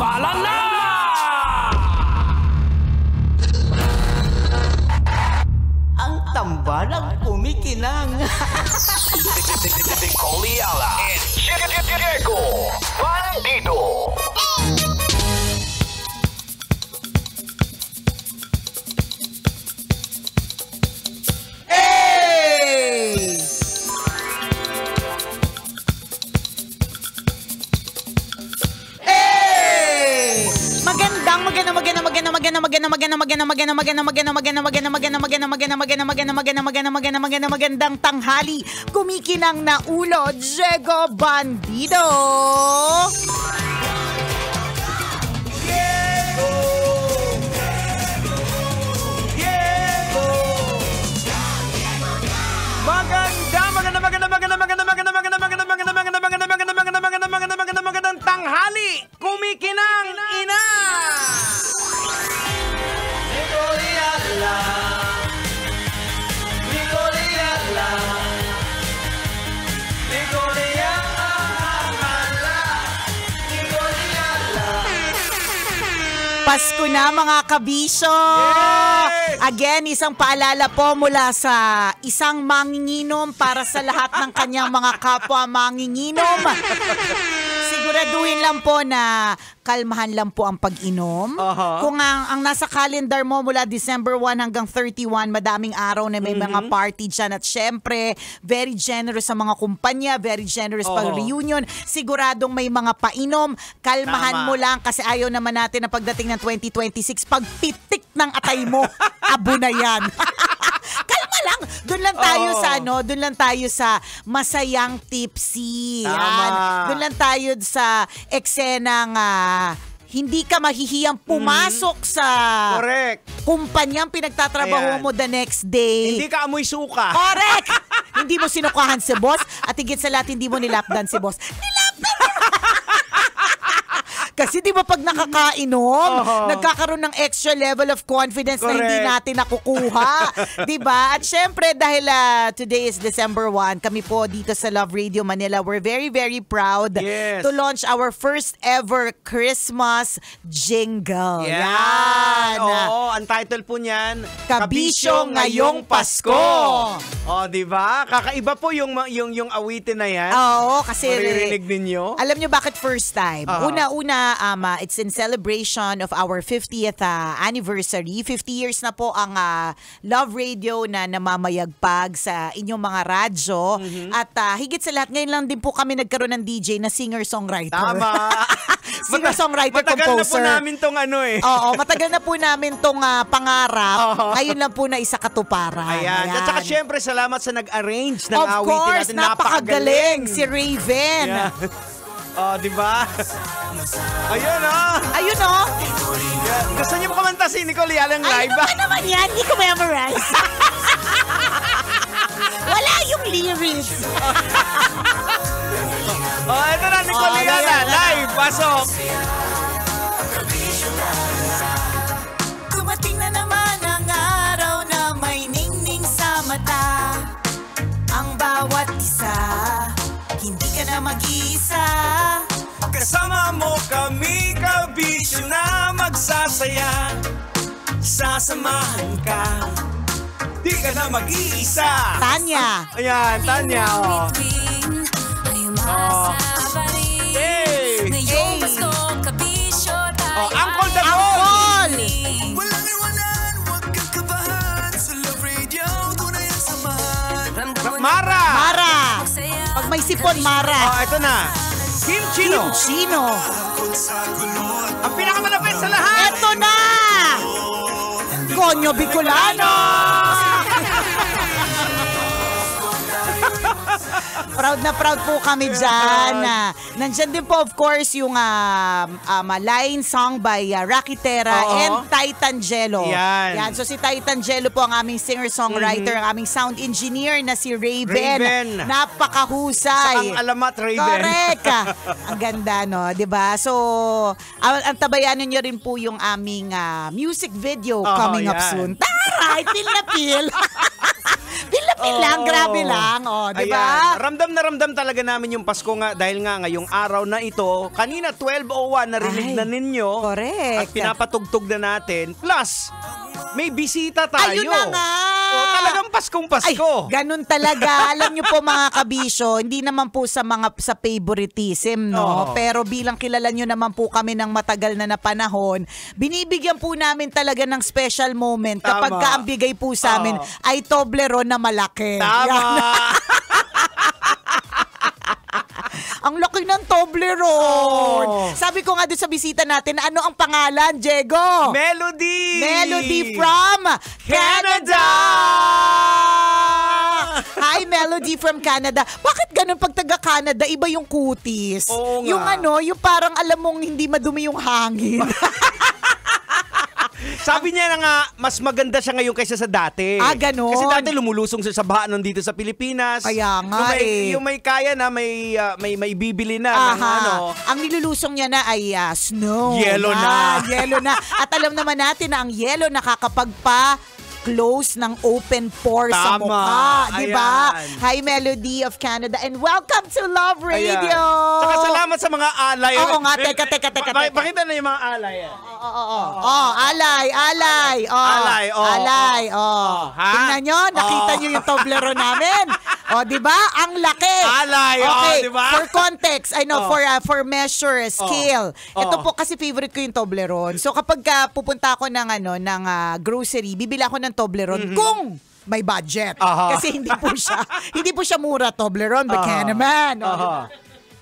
tambalan na! Ang tambalang kumikinang. Nicole Ayala and Diego Bandido. Magandang tanghali. Kumikinang na ulo, Diego Bandido. Magandang tanghali. Kumikinang ina. Pasko na mga kabisyo! Yes! Again, isang paalala po mula sa isang manginginom para sa lahat ng kanyang mga kapwa manginginom. Siguraduhin lang po na kalmahan lang po ang pag-inom. Kung ang nasa calendar mo mula December 1 hanggang 31, madaming araw na may mga party dyan. At syempre, very generous sa mga kumpanya, very generous pag reunion. Siguradong may mga painom. Kalmahan mo lang kasi ayaw naman natin na pagdating ng 2026, pagpitik ng atay mo, abo na yan. Kalma lang. Doon lang tayo sa doon lang tayo sa masayang tipsy. Yan. Doon lang tayo sa eksenang hindi ka mahihiyang pumasok sa kumpanyang pinagtatrabaho mo the next day. Hindi ka amoy suka. Correct! Hindi mo sinukahan si boss at higit sa lahat hindi mo nilapdan si boss. Nilapdan! Kasi di ba pag nakakainom, nagkakaroon ng extra level of confidence na hindi natin nakukuha. Di ba? At syempre, dahil today is December 1, kami po dito sa Love Radio Manila, we're very, very proud to launch our first ever Christmas jingle. Yan! Oo, ang title po niyan, Kabisyo Ngayong Pasko. Di ba? Kakaiba po yung awitin na yan. Oo, kasi maririnig ninyo. Alam nyo bakit first time? Una-una, it's in celebration of our 50th anniversary. 50 years na po ang Love Radio na namamayagpag sa inyong mga radyo. At higit sa lahat, ngayon lang din po kami nagkaroon ng DJ na singer-songwriter. Tama. Singer-songwriter, matagal composer. Matagal na po namin tong Oo, matagal na po namin tong pangarap. Ngayon lang po na isa katuparan. Ayan. At saka syempre, salamat sa nag-arrange ng of awitin course, natin. napakagaling. Si Raven. Yeah. Di ba? Ayun, Ayun, Yeah. Gusto niyo po kumanta si Nicole Ayala live? Ano ba naman yan? Hindi ko memorize. Wala yung lyrics. Ito na, Nicole Ayala live. Pasok. Dumating na naman ang araw na may ningning sa mata. Ang bawat isa, hindi ka na mag-iisa. Kasama mo kami, kabisyo na magsasaya. Sasamahan ka, di ka na mag-iisa. Tanya. Ayan, Tanya. Hey! Uncle Dagol! Mara! Pag may sipon, Mara. Ito na. Kim Chino. Ang pinakamalapit sa lahat. Ito na! Konyo Bicolano! Proud na proud po kami dyan. Nandyan din po of course yung line song by Rocky Terra and Titangelo. Yan. So si Titangelo po ang aming singer-songwriter, ang aming sound engineer na si Raven. Napakahusay. Sa ang alamat, Raven. Correct. Ang ganda, no? Diba? So, ang tabayanan nyo rin po yung aming music video coming up soon. Taray! Feel na feel. Feel na Grabe lang. Oh, di ba? Ayan. Ramdam na ramdam talaga namin yung Pasko nga dahil nga ngayong araw na ito, kanina 12:01 narinig Ay, na ninyo. correct. At pinapatugtog na natin. Plus, may bisita tayo. Ayun na nga. Talagang Paskong Ay, Pasko. ganun talaga. Alam niyo po mga kabisyo, hindi naman po sa favoritism, no? Oo. Pero bilang kilala niyo naman po kami ng matagal na panahon, binibigyan po namin talaga ng special moment kapag Tama. ka ang bigay po sa amin ay Toblerone na malaki. Tama. Yan. Ang laki ng Toblerone. Oh. Sabi ko nga doon sa bisita natin, ano ang pangalan, Diego? Melody! Melody from Canada! Hi, Melody from Canada. Bakit ganun pag taga-Canada, iba yung kutis? Oo nga. Yung yung parang alam mong hindi madumi yung hangin. Sabi niya na nga, mas maganda siya ngayon kaysa sa dati. Ganun. Kasi dati lumulusong siya sa baha dito sa Pilipinas. Kaya nga Yung may kaya na, may bibili na. Ng Ang nilulusong niya na ay snow. Yellow na. Yellow na. At alam naman natin na ang yellow nakakapagpa-close ng open pores sa Tama. mukha. Diba? Ayan. Hi, Melody of Canada. And welcome to Love Radio. Ayan. Saka salamat sa mga alay. Oo nga, teka. Pakita na yung mga alay. Alay. Alay, Alay. Ha? Tingnan nyo, nakita nyo yung Toblerone namin. Di ba? Ang laki. Alay, okay, di ba? for context, for measure, scale. Ito po kasi favorite ko yung Toblerone. So kapag pupunta ako ng grocery, bibili ako ng Toblerone kung may budget. Kasi hindi po siya mura, Toblerone, baka naman.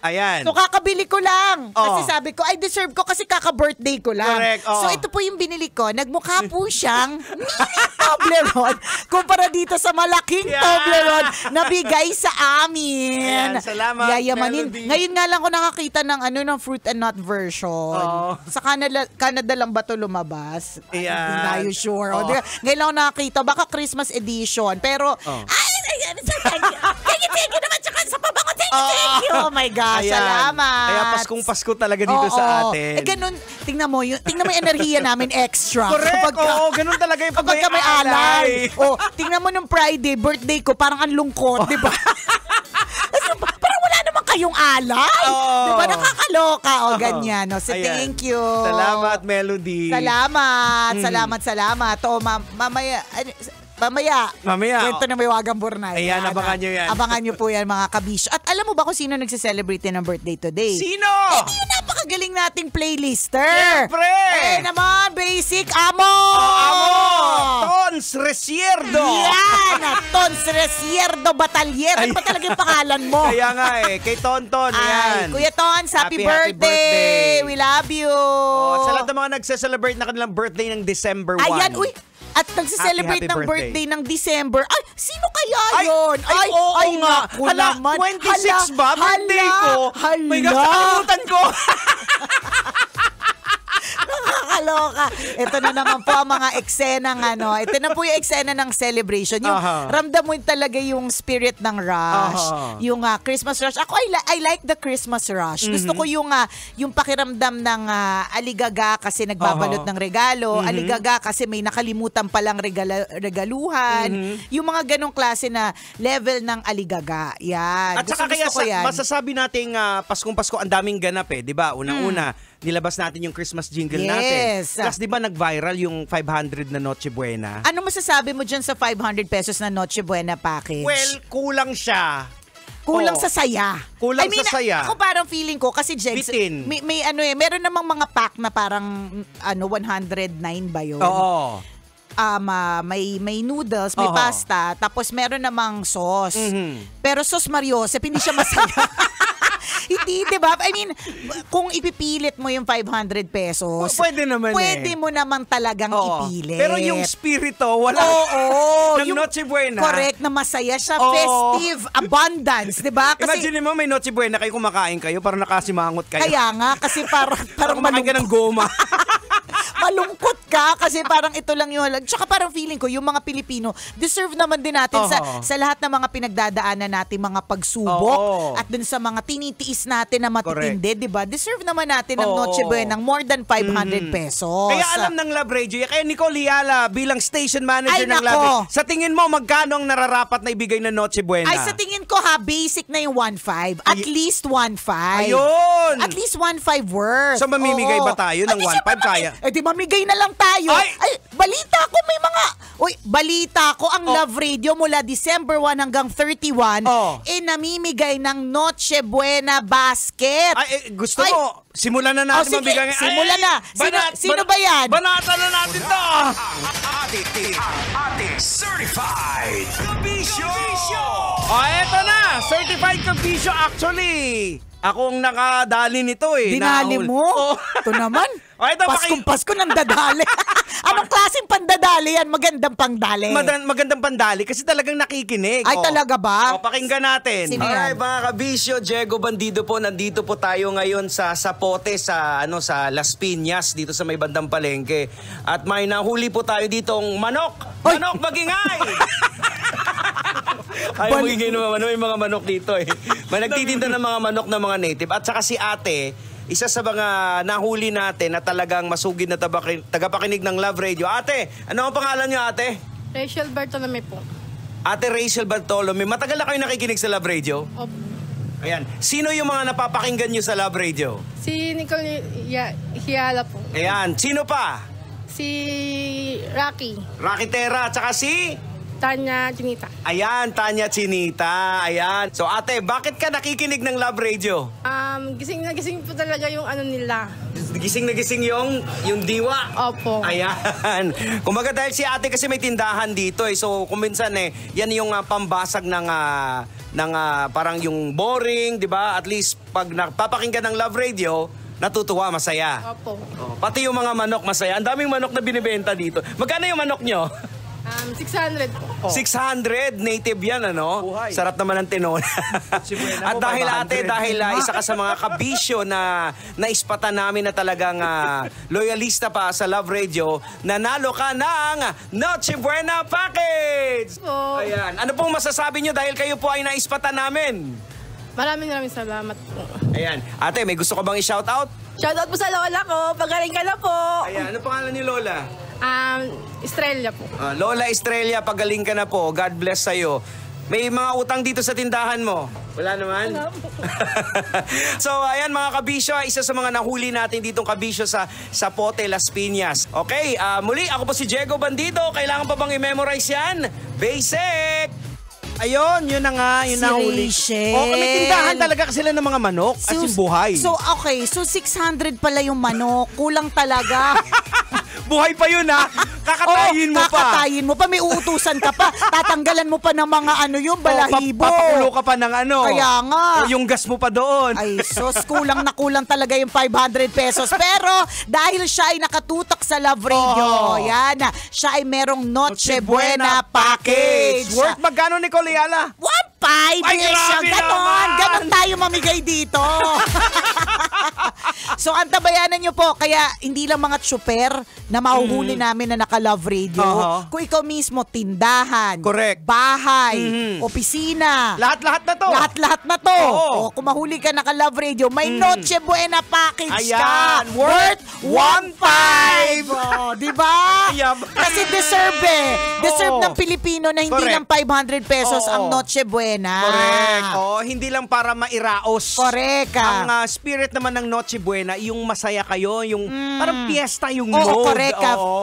Ayan. So kakabili ko lang. Kasi Oo. sabi ko, I deserve ko kasi kaka-birthday ko lang. Correct, oo. So ito po yung binili ko. Nagmukha po siyang mini Toblerone kumpara dito sa malaking Yan. Toblerone na bigay sa amin. Ayan, salamat, Yayamanin. Melody. Ngayon nga lang ko nakakita ng fruit and nut version. Oo. Sa Canada lang ba ito lumabas? Ay, Ayan. hindi tayo sure. Oo. Ngayon lang ako nakakita. Baka Christmas edition. Pero, thank you naman. Tsaka sa pabango, thank you. Oh my gosh, Ayan. salamat. Kaya Paskong Pasko talaga dito sa atin. Ganun, tingnan mo yung enerhiya namin extra. Correct, ganun talaga yung pag may alay. Tingnan mo nung Friday, birthday ko, parang ang lungkot, di ba? Parang wala naman kayong alay. Di ba? Nakakaloka. Ganyan. So, Ayan. thank you. Salamat, Melody. Salamat. Mamaya. Kwento na may wagang burnay. Ayan, abangan nyo yan. Abangan nyo po yan, mga kabisyo. At alam mo ba kung sino nagse-celebrate ng birthday today? Sino? Yung napakagaling nating playlister. Siyempre! Naman, Basic Amo! Tons Resierdo! Yan! Tons Resierdo Batalier. Ano ba talaga yung pangalan mo? Kaya nga kay Tonton. Ay, Yan. Kuya Tons, happy Happy birthday! We love you! Sa lahat ng mga nagse-celebrate na kanilang birthday ng December 1. Ayan, at nagse-celebrate Happy ng birthday ng December. Ay, sino kaya yun? oo nga. naku Hala, naman. 26 ba? Birthday ko. May kakalimutan ko. Nakakaloka. Ito na naman po ang mga eksenang Ito na po yung eksena ng celebration. Yung ramdam mo talaga yung spirit ng rush. Yung Christmas rush. Ako, I like the Christmas rush. Gusto ko yung pakiramdam ng aligaga kasi nagbabalot ng regalo. Aligaga kasi may nakalimutan palang regaluhan. Yung mga ganong klase na level ng aligaga. Yan. At saka kaya masasabi nating Paskong Pasko ang daming ganap di ba? Unang-una, nilabas natin yung Christmas jingle natin. Plus, di ba nag-viral yung 500 na Noche Buena? Ano masasabi mo dyan sa 500 pesos na Noche Buena package? Well, kulang siya. Kulang sa saya. Kulang sa saya. Ako parang feeling ko, kasi Jegs, Bitin. may meron namang mga pack na parang 109 ba yun? Oo. May noodles, may pasta, tapos meron namang sauce. Pero sauce Mariosep, hindi siya masaya. Hindi, di ba? I mean, kung ipipilit mo yung 500 pesos, pwede naman pwede mo naman talagang ipilit. Pero yung spirito, wala. Ng Noche Buena. Correct, na masaya siya. Festive, abundance, di ba? Imagine mo, may Noche Buena kayo, kumakain kayo, parang nakasimangot kayo. Kaya nga, kasi parang kumakain ka ng goma. malungkot ka kasi parang ito lang yung tsaka parang feeling ko yung mga Pilipino deserve naman din natin sa lahat ng mga pinagdadaanan natin, mga pagsubok at dun sa mga tinitiis natin na matitindi, di ba? Deserve naman natin ng Noche Buena ng more than 500 pesos. Kaya alam ng Love Radio, kaya Nicole Hiala bilang station manager ng Love Radio, sa tingin mo magkano ang nararapat na ibigay na Noche Buena? Ay, sa tingin ko basic na yung 1.5. At least 1.5. Ayun! At least 1.5 worth. So mamimigay ba tayo ng 1.5 kaya? Di mamigay na lang tayo. Ay, balita ko may mga... balita ko ang Love Radio mula December 1 hanggang 31 namimigay ng Noche Buena basket. Ay, gusto mo, simulan na natin mamigay. Simulan na. Sino ba yan? Banatan na natin to. Ating certified kabisyo. Eto na, certified kabisyo. Actually, akong nakadali nito Dinali mo? Ito naman. Paskong-pasko nang dadali. Anong klaseng pandadali yan? Magandang pangdali. Magandang pandali kasi talagang nakikinig. Ay, talaga ba? Pakinggan natin. Alright, mga kabisyo, Diego Bandido po. Nandito po tayo ngayon sa Zapote, sa Las Piñas, dito sa may bandang palengke. At may nahuli po tayo ditong manok. Manok, magingay! Ay, magingay naman. May mga manok dito May nagtitinda ng mga manok ng mga native. At saka si ate, isa sa mga nahuli natin na talagang masugid na tagapakinig ng Love Radio. Ate, ano ang pangalan niyo, ate? Rachel Bartolome po. Ate Rachel Bartolome, matagal na kayo nakikinig sa Love Radio? Opo. Ayan. Sino yung mga napapakinggan niyo sa Love Radio? Si Nicole Hiala po. Ayan. Sino pa? Si Rocky. Rocky Terra, tsaka si... Tanya Chinita. Ayan, Tanya Chinita. Ayan. So ate, bakit ka nakikinig ng Love Radio? Gising na gising po talaga yung nila. Gising na gising yung diwa. Opo. Ayan. Kumaga dahil si ate kasi may tindahan dito So kung minsan yan yung pambasag ng parang yung boring, di ba? At least pag napapakinggan ng Love Radio, natutuwa, masaya. Opo. Pati yung mga manok, masaya. Ang daming manok na binibenta dito. Magkano yung manok nyo? 600 po. 600, native yan, ano? Buhay. Sarap naman ng tinon. At dahil ate, isa ka sa mga kabisyo na naispatan namin na talagang loyalista pa sa Love Radio, nanalo ka ng Noche Buena Package! Po. Ayan. Ano pong masasabi nyo dahil kayo po ay naispatan namin? Maraming salamat po. Ayan. Ate, may gusto ka bang i-shoutout? Shoutout po sa lola ko. Pagaling ka na po. Ayan. Ano pangalan ni Lola? Estrella po. Lola Estrella, pagaling ka na po. God bless sa'yo. May mga utang dito sa tindahan mo? Wala naman? Wala po. So, ayan mga kabisyo, isa sa mga nahuli natin ditong kabisyo sa Zapote, Las Piñas. Okay, muli, ako po si Diego Bandido. Kailangan pa bang i-memorize yan? Basic! Ayun, yun na nga, yun na huli. May tindahan talaga kasi sila ng mga manok as in buhay. So, okay. So, 600 pala yung manok. Kulang talaga. Buhay pa yun Kakatayin mo pa. Kakatayin mo pa. May uutusan ka pa. Tatanggalan mo pa ng mga balahibo. Papakulo ka pa ng Kaya nga. Yung gas mo pa doon. Ay, sos, kulang na kulang talaga yung 500 pesos. Pero, dahil siya ay nakatutok sa Love Radio, yan, siya ay merong Noche Buena Package. Worth magkano, Nicole Hiala? 1.5. Ay, grabe naman. Ganon tayo mamigay dito. So, antabayanan nyo po. Kaya, hindi lang mga tsuper na mahuhuli namin na naka-Love Radio. Kung ikaw mismo, tindahan, correct, bahay, opisina. Lahat-lahat na to. Lahat-lahat na to. O, kung mahuli ka naka-Love Radio, may Noche Buena Package ka. Worth 1.5. Di ba? Kasi deserve Deserve ng Pilipino na hindi lang 500 pesos ang Noche Buena. Correct. Hindi lang para mairaos. Correct. Ang spirit naman ng Noche Buena, yung masaya kayo, yung parang fiesta yung mode. Correct.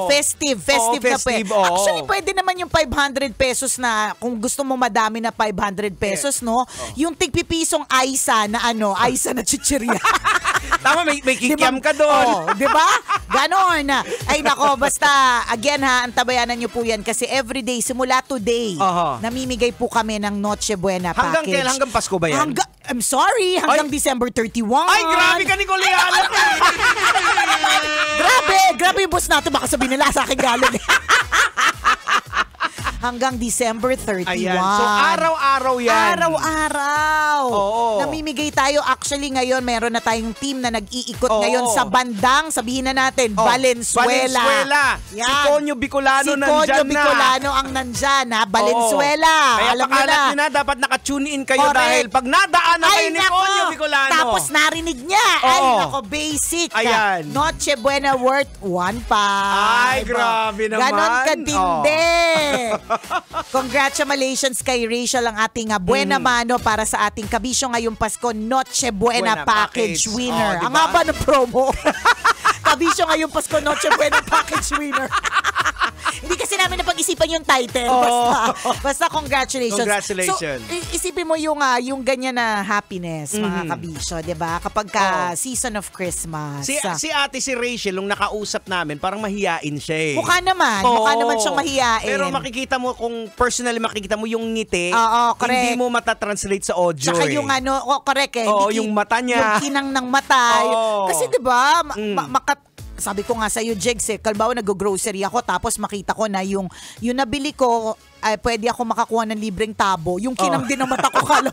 Festive na festive, Actually, pwede naman yung 500 pesos na, kung gusto mo madami na 500 pesos, no? Yung tigpipisong Aisa na Aisa na chichirya. Tama, may kikiam ka doon. Di ba? Ganon. Ay nako, basta, again antabayanan nyo po yan kasi everyday, simula today, namimigay po kami ng Noche Buena Package. Hanggang Pasko ba yan? I'm sorry, hanggang December 31. Ay, grabe ka, Nicole Hiala. Grabe yung boss natin. Baka sabihin nila sa akin galing. Hanggang December 31. Ayan. So, araw-araw yan. Araw-araw. Namimigay tayo. Actually, ngayon, meron na tayong team na nag-iikot ngayon sa bandang, sabihin na natin, Valenzuela. Si Conyo Bicolano nandyan Conyo Bicolano ang nandyan, ha? Valenzuela. Kaya Alam nyo pakalat na. nyo na, dapat nakatune in kayo dahil pag nadaanan kayo ni Conyo Bicolano. Tapos narinig niya. Ay, nako, basic. Ayan. Noche Buena worth 1.5. Ay, grabe naman. Ganon kadindi. Congratulations kay Rachel, ang ating Buena Mano para sa ating kabisyo ngayong Pasko, Noche Buena package winner. Diba? Ang haba ng promo. Kabisyo ngayong Pasko, Noche Buena package winner. Hindi kasi namin napag-isipan yung title. Basta congratulations. Congratulations. So, isipin mo yung ganyan na happiness, mga kabisyo, di ba? Kapag season of Christmas. Si ate, si Rachel, nung nakausap namin, parang mahiyain siya eh. Mukha naman siyang mahiyain. Pero makikita mo, kung personally makikita mo yung ngiti, correct. hindi mo matatranslate sa audio. Tsaka yung correct eh. Yung mata niya. Yung kinang ng mata. Kasi di ba, sabi ko nga sa'yo, Jegs, kalbawa nag-grocery ako tapos makita ko na yung nabili ko, ay pwede ako makakuha ng libreng tabo. Yung kinang din ng mata ko, kala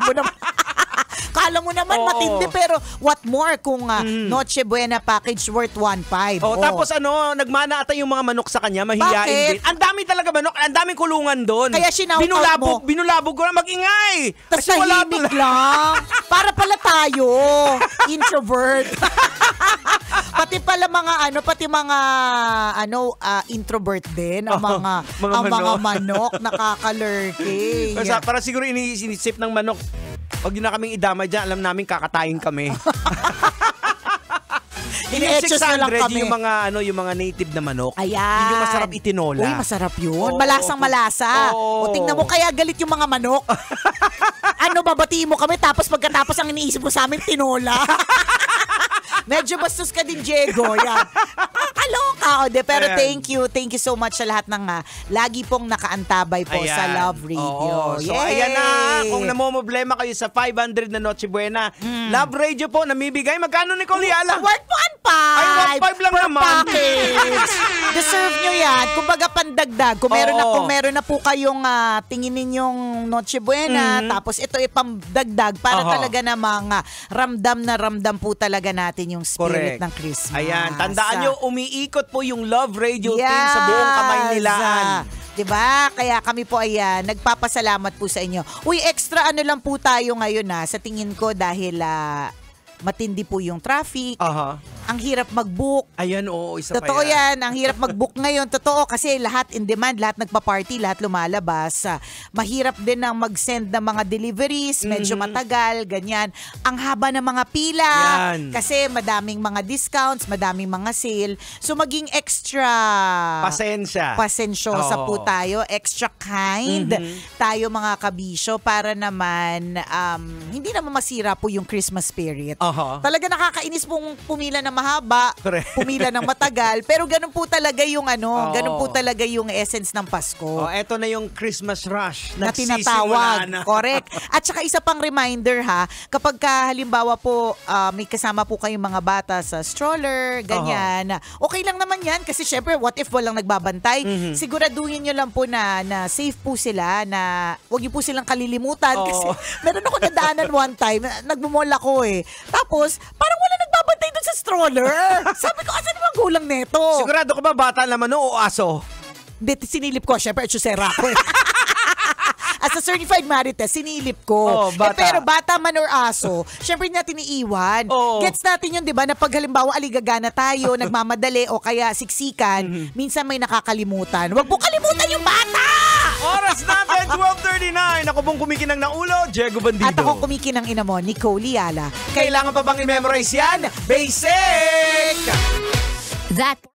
mo naman matindi, pero what more kung Noche Buena package worth 1.5. Tapos nagmana ata yung mga manok sa kanya, mahiyain din. Ang dami talaga manok, ang daming kulungan doon. Kaya shinout-out mo. Binulabog ko na mag-ingay. Tapos tahimik lang. Para pala tayo, introvert. Pati mga introvert din ang mga manok nakakalurking. Para siguro inisip ng manok, pag yun na kaming idama dyan, alam namin kakatayin kami. Ini-etchos na lang kami. Yung mga native na manok. Ayan. Yung masarap itinola. Uy, masarap yun. Malasang-malasa. O tingnan mo, kaya galit yung mga manok. Babatiin mo kami tapos pagkatapos ang iniisip mo sa amin, tinola. Medyo bastos ka din, Diego. Yan. Kaloka. Pero thank you so much sa lahat ng lagi pong nakaantabay po sa Love Radio. So ayan na, kung namomblema kayo sa 500 na Noche Buena, Love Radio po namibigay. Magkano, Nicole Yala? Worth 1.5. Ay, 1.5 lang naman. Package. Deserve nyo yan. Kumbaga pandagdag. Kung meron na po kayong tingin ninyong Noche Buena, tapos ito ipamdagdag para talaga namang ramdam po talaga natin yung spirit ng Christmas. Ayan, tandaan nyo, umiikot po yung Love Radio team sa buong Kamaynilaan. Diba? Kaya kami po ay nagpapasalamat po sa inyo. Uy, extra lang po tayo ngayon sa tingin ko dahil matindi po yung traffic. Ang hirap mag-book. Ayan, isa pa yan. Totoo yan. Ang hirap mag-book ngayon. Totoo kasi lahat in demand, lahat nagpa-party, lahat lumalabas. Mahirap din ang mag-send ng mga deliveries, medyo matagal, ganyan. Ang haba ng mga pila. Yan. Kasi madaming mga discounts, madaming mga sale. So maging extra pasensyosa po tayo, extra kind tayo mga kabisyo para naman hindi naman masira po yung Christmas spirit. Talaga nakakainis pong pumila ng mahaba, pumila ng matagal, pero ganun po talaga yung ganun po talaga yung essence ng Pasko. Eto na yung Christmas rush na tinatawag. Correct. At saka isa pang reminder kapag halimbawa po may kasama po kayong mga bata sa stroller, ganyan, okay lang naman yan kasi syempre what if walang nagbabantay? Siguraduhin nyo lang po na safe po sila, na huwag nyo po silang kalilimutan kasi meron ako nadaanan one time, nagmumall ako tapos parang wala nagbabantay dun sa stroller. Sabi ko, asan naman gulang neto? Sigurado ka ba bata naman o aso? Hindi, sinilip ko. Siyempre, etchusera ko. As a certified marites, sinilip ko. Pero bata man or aso, syempre natin iiwan. Gets natin yun, di ba? Na pag halimbawa aligagana tayo, nagmamadali o kaya siksikan, minsan may nakakalimutan. Huwag po kalimutan yung bata! Oras natin, 12:39. Ako pong kumikinang na ulo, Diego Bandido. At ako kumikinang ina mo, Nicole Yala. Kailangan pa bang i-memorize yan? Basic! That